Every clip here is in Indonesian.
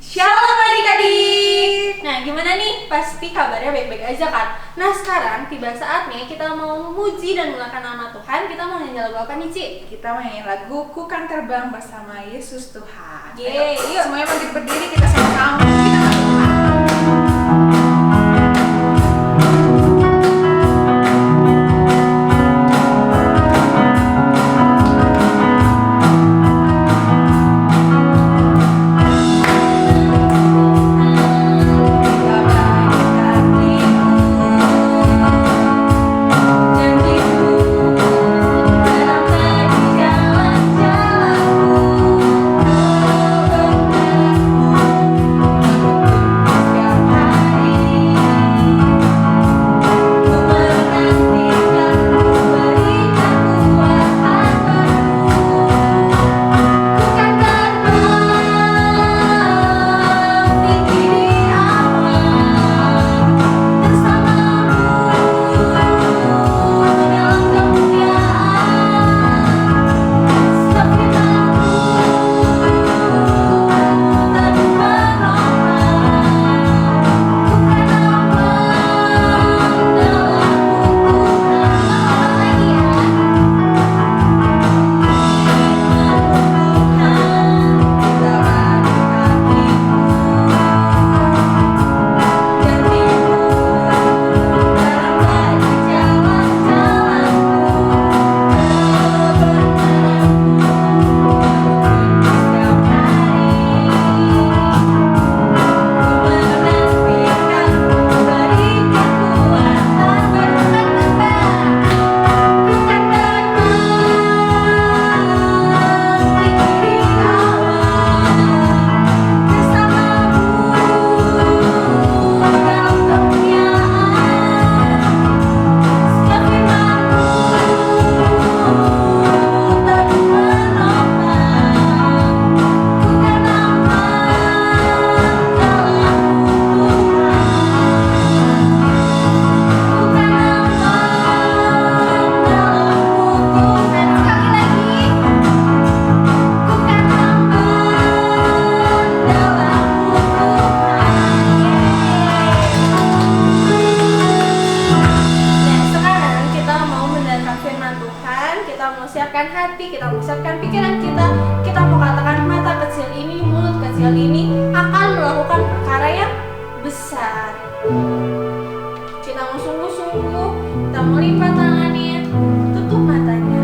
Shalom adik-adik. Nah, gimana nih? Pasti kabarnya baik-baik aja kan? Nah, sekarang tiba saatnya kita mau memuji dan mengangkat nama Tuhan. Kita mau nyanyi lagu apa nih, Ci? Kita mau nyanyi lagu Ku Kan Terbang bersama Yesus Tuhan. Yeay, yuk. Semuanya berdiri, kita sama-sama memuji nama Tuhan. Siapkan hati, kita mau siapkan pikiran kita mau katakan mata kecil ini, mulut kecil ini akan melakukan perkara yang besar. Kita mau sungguh-sungguh, kita mau lipat tangannya, tutup matanya.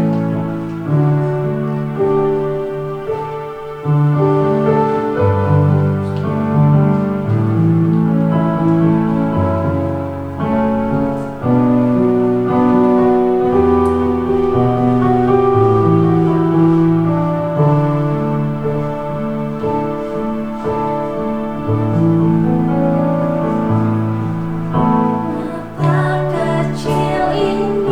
Mata kecil ini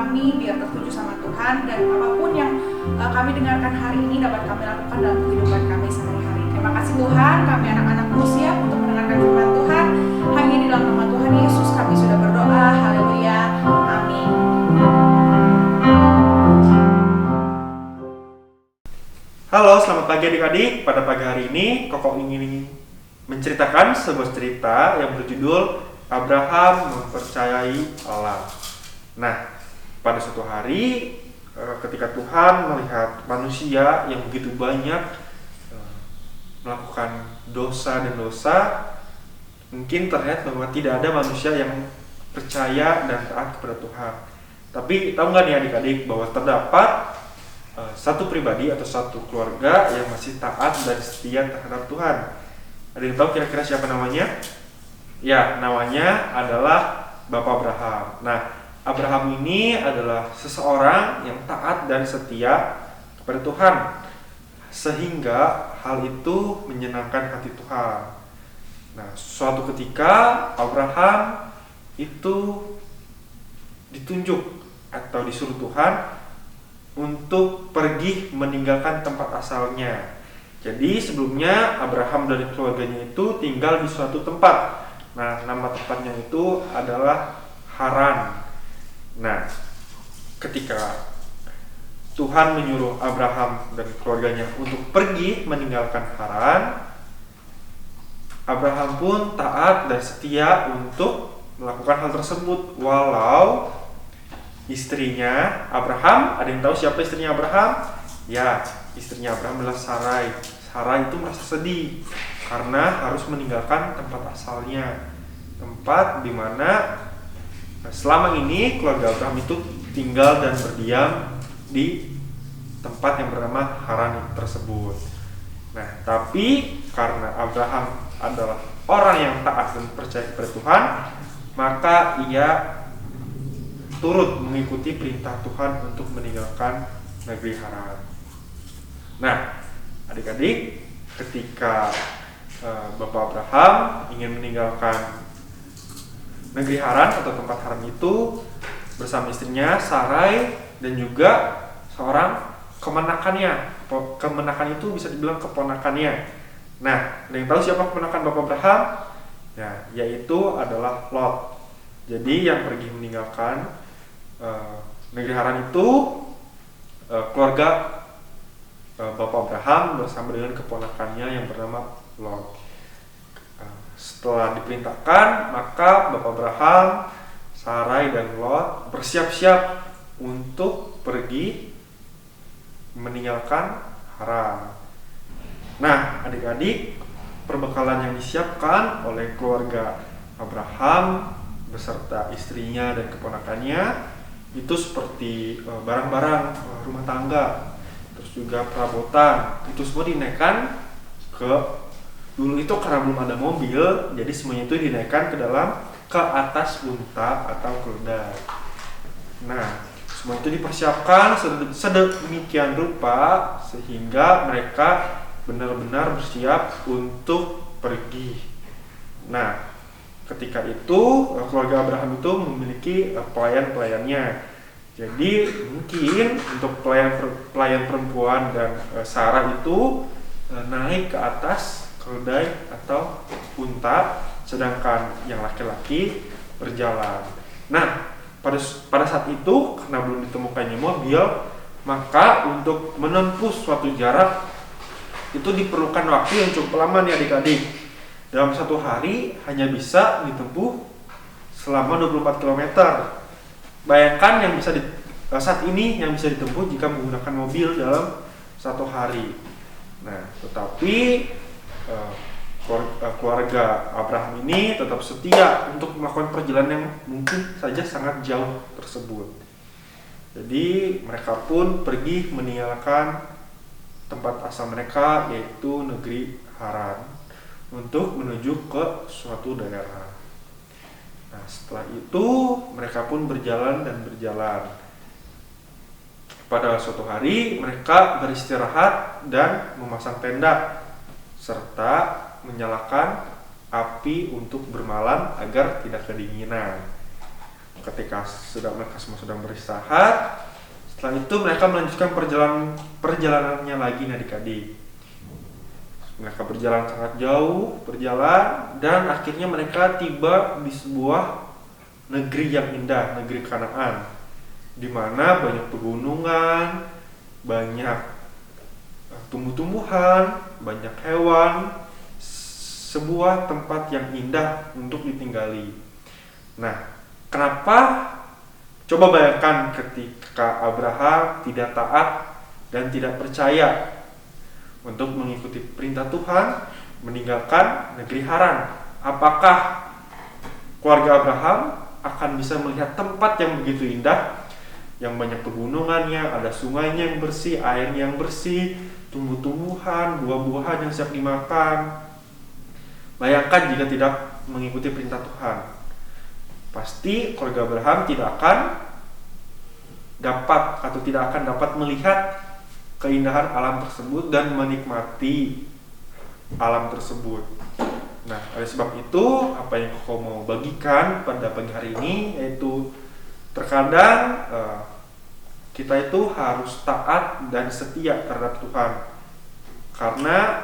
kami biar tertuju sama Tuhan, dan apapun yang kami dengarkan hari ini dapat kami lakukan dalam kehidupan kami sehari-hari. Terima kasih Tuhan, kami anak-anak-Mu siap untuk mendengarkan firman Tuhan. Hanya di dalam nama Tuhan Yesus kami sudah berdoa. Haleluya. Amin. Halo, selamat pagi adik-adik. Pada pagi hari ini, Koko ingin menceritakan sebuah cerita yang berjudul Abraham Mempercayai Allah. Nah, pada suatu hari, ketika Tuhan melihat manusia yang begitu banyak melakukan dosa dan dosa, mungkin terlihat bahwa tidak ada manusia yang percaya dan taat kepada Tuhan. Tapi tahu nggak nih adik-adik bahwa terdapat satu pribadi atau satu keluarga yang masih taat dan setia terhadap Tuhan. Ada yang tahu kira-kira siapa namanya? Ya, namanya adalah Bapak Abraham. Nah, Abraham ini adalah seseorang yang taat dan setia kepada Tuhan, sehingga hal itu menyenangkan hati Tuhan. Nah, suatu ketika Abraham itu ditunjuk atau disuruh Tuhan untuk pergi meninggalkan tempat asalnya. Jadi sebelumnya Abraham dan keluarganya itu tinggal di suatu tempat. Nah, nama tempatnya itu adalah Haran. Nah, ketika Tuhan menyuruh Abraham dan keluarganya untuk pergi meninggalkan Haran, Abraham pun taat dan setia untuk melakukan hal tersebut, walau istrinya Abraham, ada yang tahu siapa istrinya Abraham? Ya, istrinya Abraham adalah Sarai. Sarai itu merasa sedih karena harus meninggalkan tempat asalnya, tempat di mana selama ini keluarga Abraham itu tinggal dan berdiam di tempat yang bernama Haran tersebut. Nah, tapi karena Abraham adalah orang yang taat dan percaya kepada Tuhan, maka ia turut mengikuti perintah Tuhan untuk meninggalkan negeri Haran. Nah, adik-adik, ketika Bapak Abraham ingin meninggalkan negeri Haran atau tempat Haran itu bersama istrinya Sarai dan juga seorang kemenakannya. Kemenakan itu bisa dibilang keponakannya. Nah, ada yang tahu siapa kemenakan Bapak Abraham? Ya, yaitu adalah Lot. Jadi yang pergi meninggalkan negeri Haran itu keluarga Bapak Abraham bersama dengan keponakannya yang bernama Lot. Setelah diperintahkan, maka Bapak Abraham, Sarai dan Lot bersiap-siap untuk pergi meninggalkan Haran. Nah, adik-adik, perbekalan yang disiapkan oleh keluarga Abraham beserta istrinya dan keponakannya itu seperti barang-barang rumah tangga, terus juga perabotan. Itu semua dinaikkan dulu itu karena belum ada mobil, jadi semuanya itu dinaikkan ke atas unta atau keledai. Nah, semua itu dipersiapkan sedemikian rupa sehingga mereka benar-benar bersiap untuk pergi. Nah, ketika itu keluarga Abraham itu memiliki pelayan-pelayannya. Jadi mungkin untuk pelayan perempuan dan Sarah itu naik ke atas keledai atau unta, sedangkan yang laki-laki berjalan. Nah, pada saat itu karena belum ditemukannya mobil, maka untuk menempuh suatu jarak itu diperlukan waktu yang cukup lama nih adik-adik. Dalam satu hari hanya bisa ditempuh selama 24 km. Bayangkan saat ini yang bisa ditempuh jika menggunakan mobil dalam satu hari. Nah, tetapi keluarga Abraham ini tetap setia untuk melakukan perjalanan yang mungkin saja sangat jauh tersebut. Jadi mereka pun pergi meninggalkan tempat asal mereka, yaitu negeri Haran, untuk menuju ke suatu daerah. Nah, setelah itu mereka pun berjalan dan berjalan. Pada suatu hari mereka beristirahat dan memasang tenda serta menyalakan api untuk bermalam agar tidak kedinginan. Ketika mereka semua sedang beristirahat, setelah itu mereka melanjutkan perjalanannya lagi adik-adik. Mereka berjalan sangat jauh, dan akhirnya mereka tiba di sebuah negeri yang indah, negeri Kanaan, di mana banyak pegunungan, banyak tumbuh-tumbuhan, banyak hewan, sebuah tempat yang indah untuk ditinggali. Nah, kenapa? Coba bayangkan ketika Abraham tidak taat dan tidak percaya untuk mengikuti perintah Tuhan, meninggalkan negeri Haran. Apakah keluarga Abraham akan bisa melihat tempat yang begitu indah, yang banyak pegunungannya, ada sungainya yang bersih, airnya yang bersih, tumbuh-tumbuhan, buah-buahan yang siap dimakan? Bayangkan jika tidak mengikuti perintah Tuhan. Pasti keluarga Abraham tidak akan dapat melihat keindahan alam tersebut dan menikmati alam tersebut. Nah, oleh sebab itu, apa yang aku mau bagikan pada pagi hari ini yaitu terkadang kita itu harus taat dan setia terhadap Tuhan. Karena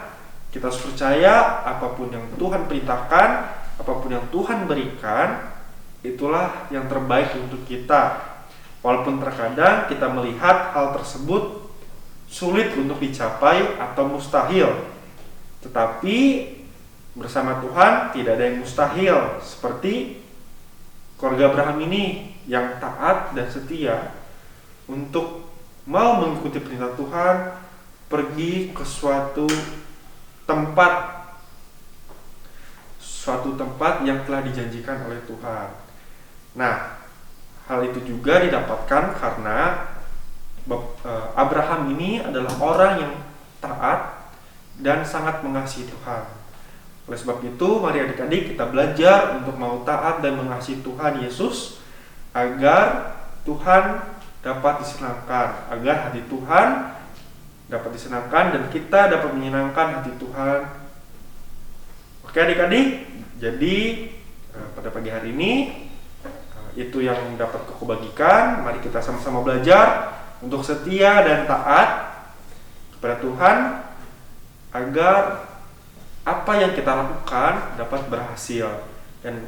kita harus percaya apapun yang Tuhan perintahkan, apapun yang Tuhan berikan, itulah yang terbaik untuk kita. Walaupun terkadang kita melihat hal tersebut sulit untuk dicapai atau mustahil, tetapi bersama Tuhan tidak ada yang mustahil. Seperti keluarga Abraham ini yang taat dan setia untuk mau mengikuti perintah Tuhan, pergi ke suatu tempat yang telah dijanjikan oleh Tuhan. Nah, hal itu juga didapatkan karena Abraham ini adalah orang yang taat dan sangat mengasihi Tuhan. Oleh sebab itu, mari adik-adik kita belajar untuk mau taat dan mengasihi Tuhan Yesus, agar Tuhan dapat disenangkan, agar hati Tuhan dapat disenangkan dan kita dapat menyenangkan hati Tuhan. Oke adik-adik, jadi pada pagi hari ini itu yang dapat aku bagikan. Mari kita sama-sama belajar untuk setia dan taat kepada Tuhan, agar apa yang kita lakukan dapat berhasil dan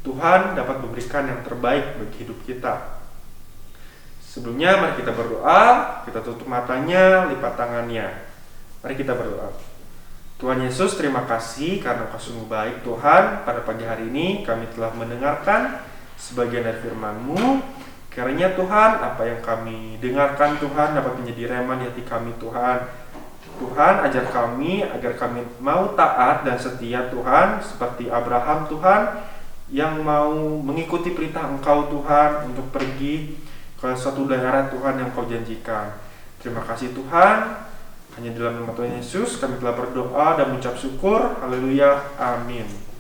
Tuhan dapat memberikan yang terbaik bagi hidup kita. Sebelumnya mari kita berdoa, kita tutup matanya, lipat tangannya. Mari kita berdoa. Tuhan Yesus, terima kasih karena Kau sungguh baik Tuhan. Pada pagi hari ini kami telah mendengarkan sebagian dari firman-Mu. Kiranya Tuhan, apa yang kami dengarkan Tuhan dapat menjadi rema di hati kami Tuhan. Tuhan, ajar kami agar kami mau taat dan setia Tuhan, seperti Abraham Tuhan, yang mau mengikuti perintah Engkau Tuhan untuk pergi ke suatu daerah Tuhan yang Kau janjikan. Terima kasih Tuhan. Hanya dalam nama Tuhan Yesus kami telah berdoa dan mengucap syukur. Haleluya. Amin.